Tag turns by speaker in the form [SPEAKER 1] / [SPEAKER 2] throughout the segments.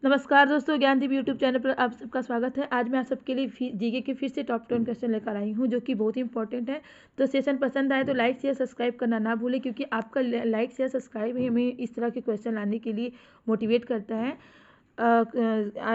[SPEAKER 1] नमस्कार दोस्तों, Gyandeep YouTube channel पर आप सबका स्वागत है। आज मैं आप सबके लिए जीके के फिर से टॉप 10 क्वेश्चन लेकर आई हूं, जो कि बहुत ही इंपॉर्टेंट है। तो सेशन पसंद आए तो लाइक शेयर सब्सक्राइब करना ना भूलें, क्योंकि आपका लाइक शेयर सब्सक्राइब ही हमें इस तरह के क्वेश्चन लाने के लिए मोटिवेट करता है।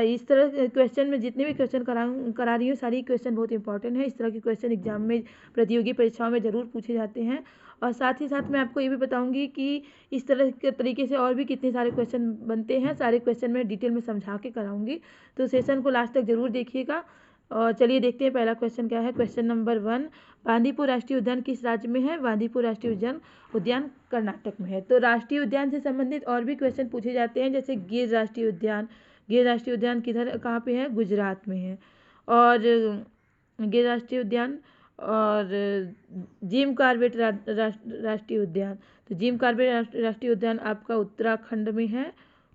[SPEAKER 1] इस तरह के क्वेश्चन में जितने भी क्वेश्चन करा रही हूँ, सारी क्वेश्चन बहुत इंपॉर्टेंट है। इस तरह के क्वेश्चन एग्जाम में, प्रतियोगी परीक्षाओं में ज़रूर पूछे जाते हैं। और साथ ही साथ मैं आपको ये भी बताऊंगी कि इस तरह के तरीके से और भी कितने सारे क्वेश्चन बनते हैं। सारे क्वेश्चन मैं डिटेल में समझा के कराऊंगी, तो सेशन को लास्ट तक जरूर देखिएगा। और चलिए देखते हैं पहला क्वेश्चन क्या है। क्वेश्चन नंबर 1, बांदीपुर राष्ट्रीय उद्यान किस राज्य में है? बांदीपुर राष्ट्रीय उद्यान कर्नाटक में है। तो राष्ट्रीय उद्यान से संबंधित और भी क्वेश्चन पूछे जाते हैं, जैसे गिर राष्ट्रीय उद्यान। गिर राष्ट्रीय उद्यान किधर, कहाँ पे है? गुजरात में है। और गिर राष्ट्रीय उद्यान और जिम कॉर्बेट राष्ट्रीय उद्यान। तो जिम कॉर्बेट राष्ट्रीय उद्यान आपका उत्तराखंड में है,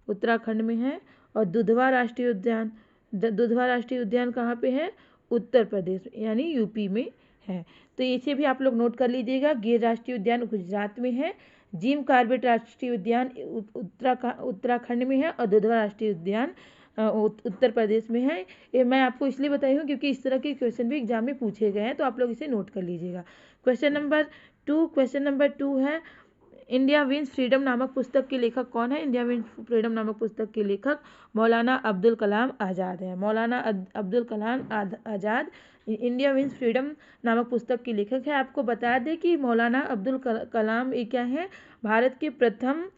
[SPEAKER 1] उत्तराखंड में है। और दुधवा राष्ट्रीय उद्यान, दुधवा राष्ट्रीय उद्यान कहाँ पे है? उत्तर प्रदेश यानी यूपी में है। तो इसे भी आप लोग नोट कर लीजिएगा। गिर राष्ट्रीय उद्यान गुजरात में है, जिम कॉर्बेट राष्ट्रीय उद्यान उत्तराखंड में है, और दुधवा राष्ट्रीय उद्यान उत्तर प्रदेश में है। ये मैं आपको इसलिए बताई हूँ क्योंकि इस तरह के क्वेश्चन भी एग्जाम में पूछे गए हैं, तो आप लोग इसे नोट कर लीजिएगा। क्वेश्चन नंबर 2 है, इंडिया विंस फ्रीडम नामक पुस्तक के लेखक कौन है? इंडिया विंस फ्रीडम नामक पुस्तक के लेखक मौलाना अब्दुल कलाम आज़ाद है। मौलाना Abdul Kalam Azad India wins freedom नामक पुस्तक के लेखक है। आपको बता दें कि मौलाना अब्दुल कलाम ये क्या है? भारत के प्रथम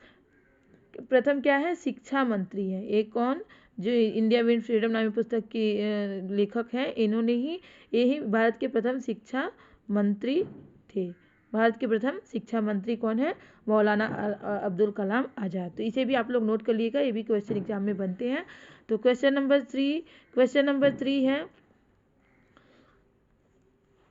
[SPEAKER 1] क्या है? शिक्षा मंत्री है। एक कौन? जो इंडिया विंस फ्रीडम नामक पुस्तक के लेखक हैं, इन्होंने ही यही भारत के प्रथम शिक्षा मंत्री थे। भारत के प्रथम शिक्षा मंत्री कौन है? मौलाना अब्दुल कलाम आज़ाद। तो इसे भी आप लोग नोट कर लीजिएगा, ये भी क्वेश्चन एग्जाम में बनते हैं। तो क्वेश्चन नंबर 3 है,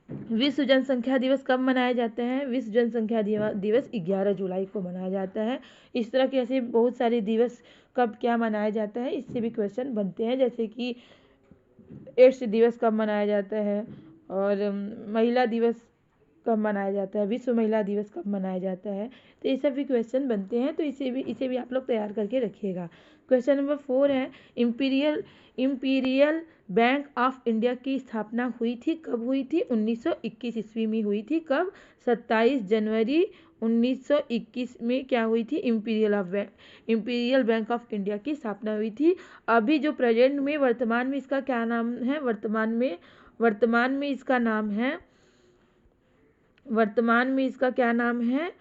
[SPEAKER 1] विश्व जनसंख्या दिवस कब मनाया जाता है? विश्व जनसंख्या दिवस 11 जुलाई को मनाया जाता है। इस तरह के ऐसे बहुत सारे दिवस कब क्या मनाया जाता है, इससे भी क्वेश्चन बनते हैं, जैसे कि एड्स दिवस कब मनाया जाता है, और महिला दिवस कब मनाया जाता है, विश्व महिला दिवस कब मनाया जाता है। तो ये सब भी क्वेश्चन बनते हैं, तो इसे भी आप लोग तैयार करके रखिएगा। क्वेश्चन नंबर 4 है, इंपीरियल बैंक ऑफ इंडिया की स्थापना हुई थी, कब हुई थी? 1921 ईस्वी में हुई थी। कब? 27 जनवरी 1921 में क्या हुई थी? इंपीरियल बैंक ऑफ इंडिया की स्थापना हुई थी। अभी जो प्रेजेंट में, वर्तमान में इसका क्या नाम है? वर्तमान में इसका नाम है, वर्तमान में इसका क्या नाम है?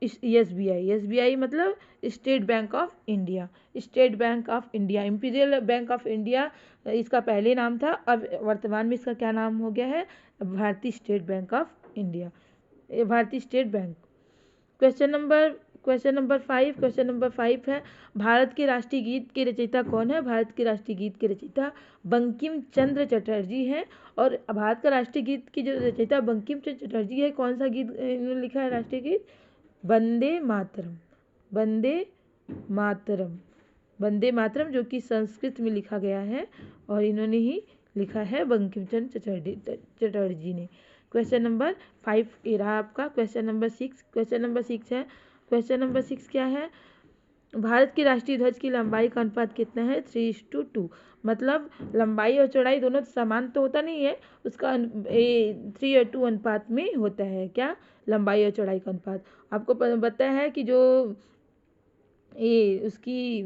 [SPEAKER 1] एसबीआई मतलब state bank of India. State bank of India, imperial bank of India इसका पहले नाम था। अब वर्तमान में इसका क्या नाम हो गया है? भारतीय स्टेट बैंक ऑफ इंडिया, भारतीय स्टेट बैंक। क्वेश्चन नंबर 5 है, भारत के राष्ट्रीय गीत के रचयिता कौन है? भारत के राष्ट्रीय गीत के रचयिता बंकिम चंद्र चटर्जी हैं। और भारत का राष्ट्रीय गीत की जो रचयिता बंकिम चंद्र चटर्जी है, कौन सा गीत इन्होंने लिखा है? राष्ट्रीय गीत वंदे मातरम। वंदे मातरम, वंदे मातरम, जो कि संस्कृत में लिखा गया है, और इन्होंने ही लिखा है बंकिम चंद्र चटर्जी ने। क्वेश्चन नंबर 5 ये रहा आपका। क्वेश्चन नंबर 6 क्या है? भारत के राष्ट्रीय ध्वज की लंबाई का अनुपात कितना है? 3:2। मतलब लंबाई और चौड़ाई दोनों समान तो होता नहीं है, उसका 3:2 अनुपात में होता है। क्या? लंबाई और चौड़ाई का अनुपात। आपको पता है कि जो ये उसकी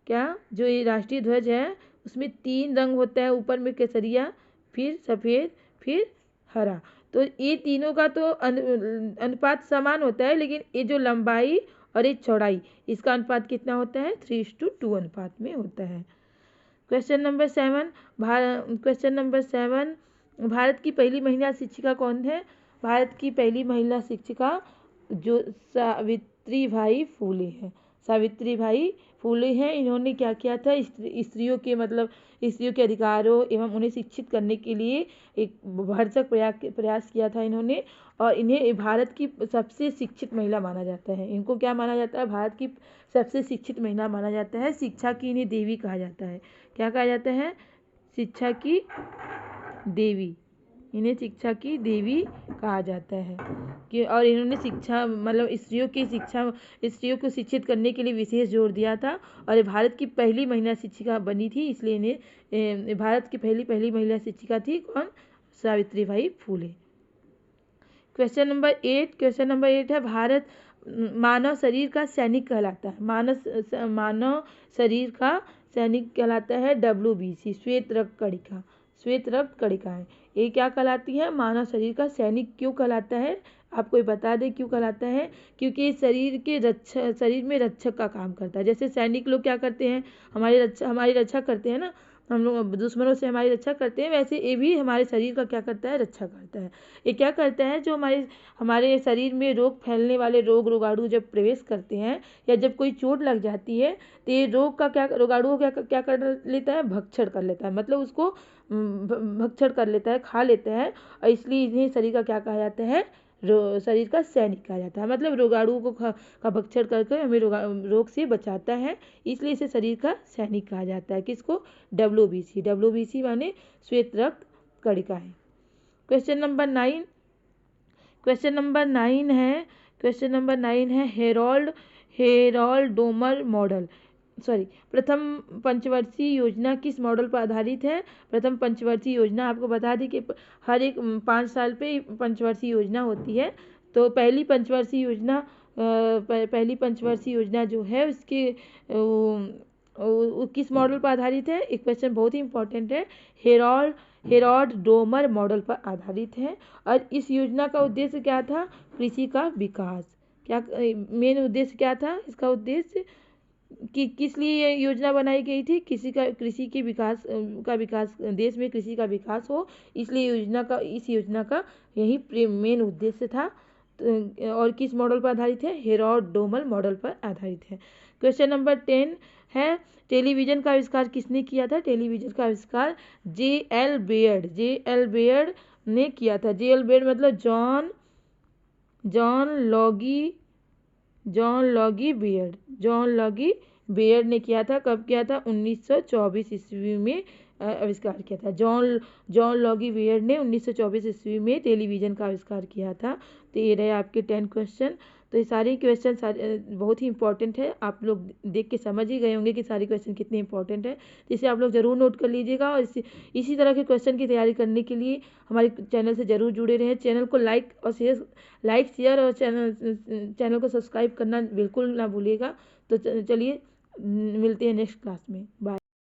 [SPEAKER 1] क्या, जो ये राष्ट्रीय ध्वज है, उसमें 3 रंग होता है, ऊपर में केसरिया, फिर सफ़ेद, फिर हरा। तो ये तीनों का तो अनुपात समान होता है, लेकिन ये जो लंबाई और ये चौड़ाई, इसका अनुपात कितना होता है? 3:2 अनुपात में होता है। क्वेश्चन नंबर 7, भारत की पहली महिला शिक्षिका कौन है? भारत की पहली महिला शिक्षिका जो सावित्रीबाई फूले है। सावित्रीबाई फूले हैं। इन्होंने क्या किया था? स्त्रियों के मतलब स्त्रियों के अधिकारों एवं उन्हें शिक्षित करने के लिए एक भरसक प्रयास किया था इन्होंने। और इन्हें भारत की सबसे शिक्षित महिला माना जाता है। इनको क्या माना जाता है? भारत की सबसे शिक्षित महिला माना जाता है। शिक्षा की इन्हें देवी कहा जाता है। क्या कहा जाता है? शिक्षा की देवी। इन्हें शिक्षा की देवी कहा जाता है कि और इन्होंने शिक्षा मतलब स्त्रियों को शिक्षित करने के लिए विशेष जोर दिया था और ये भारत की पहली महिला शिक्षिका बनी थी, इसलिए इन्हें भारत की पहली महिला शिक्षिका थी कौन? सावित्रीबाई फूले। क्वेश्चन नंबर 8 है भारत मानव शरीर का सैनिक कहलाता है। मानव शरीर का सैनिक कहलाता है WBC श्वेत रक्त कणिका है। ये क्या कहलाती है? मानव शरीर का सैनिक क्यों कहलाता है? आपको ये बता दें क्यों कहलाता है, क्योंकि शरीर में रक्षक का काम करता है। जैसे सैनिक लोग क्या करते हैं? हमारी रक्षा करते हैं ना, हम लोग दुश्मनों से हमारी रक्षा करते हैं, वैसे ये भी हमारे शरीर का क्या करता है? रक्षा करता है। ये क्या करता है? जो हमारे शरीर में रोग फैलने वाले रोगाणु जब प्रवेश करते हैं या जब कोई चोट लग जाती है तो ये रोगाणु क्या कर लेता है? भक्षण कर लेता है, मतलब उसको भक्षण कर लेता है, खा लेता है, और इसलिए इन्हें शरीर का क्या कहा जाता है? शरीर का सैनिक कहा जाता है। मतलब रोगाणुओं को का भक्षण करके हमें रोग से बचाता है, इसलिए इसे शरीर का सैनिक कहा जाता है। किसको? WBC माने श्वेत रक्त कणिका है। क्वेश्चन नंबर 9 है हेरोल्ड डोमर मॉडल प्रथम पंचवर्षीय योजना किस मॉडल पर आधारित है? प्रथम पंचवर्षीय योजना आपको बता दी कि हर एक 5 साल पे पंचवर्षीय योजना होती है। तो पहली पंचवर्षीय योजना जो है उसके किस मॉडल पर आधारित है? एक क्वेश्चन बहुत ही इंपॉर्टेंट है। हेरोल्ड डोमर मॉडल पर आधारित है। और इस योजना का उद्देश्य क्या था? कृषि का विकास। क्या मेन उद्देश्य क्या था इसका उद्देश्य? कि किस लिए ये योजना बनाई गई थी? कृषि के विकास देश में कृषि का विकास हो, इसलिए इस योजना का यही मेन उद्देश्य था। और किस मॉडल पर आधारित है? हेरोल्ड डोमर मॉडल पर आधारित है। क्वेश्चन नंबर 10 है टेलीविजन का आविष्कार किसने किया था? टेलीविजन का आविष्कार J.L. बेयर्ड ने किया था। J.L. बेयर्ड मतलब जॉन लॉगी बेयर्ड ने किया था। कब किया था? 1924 ईस्वी में आविष्कार किया था। जॉन लॉगी बेयर्ड ने 1924 ईस्वी में टेलीविज़न का आविष्कार किया था। तो ये रहे आपके 10 क्वेश्चन। तो ये सारे क्वेश्चन बहुत ही इंपॉर्टेंट है, आप लोग देख के समझ ही गए होंगे कि सारे क्वेश्चन कितने इंपॉर्टेंट है। इसे आप लोग ज़रूर नोट कर लीजिएगा और इसी तरह के क्वेश्चन की तैयारी करने के लिए हमारे चैनल से ज़रूर जुड़े रहें। चैनल को लाइक शेयर और चैनल को सब्सक्राइब करना बिल्कुल ना भूलिएगा। तो चलिए मिलते हैं नेक्स्ट क्लास में। बाय।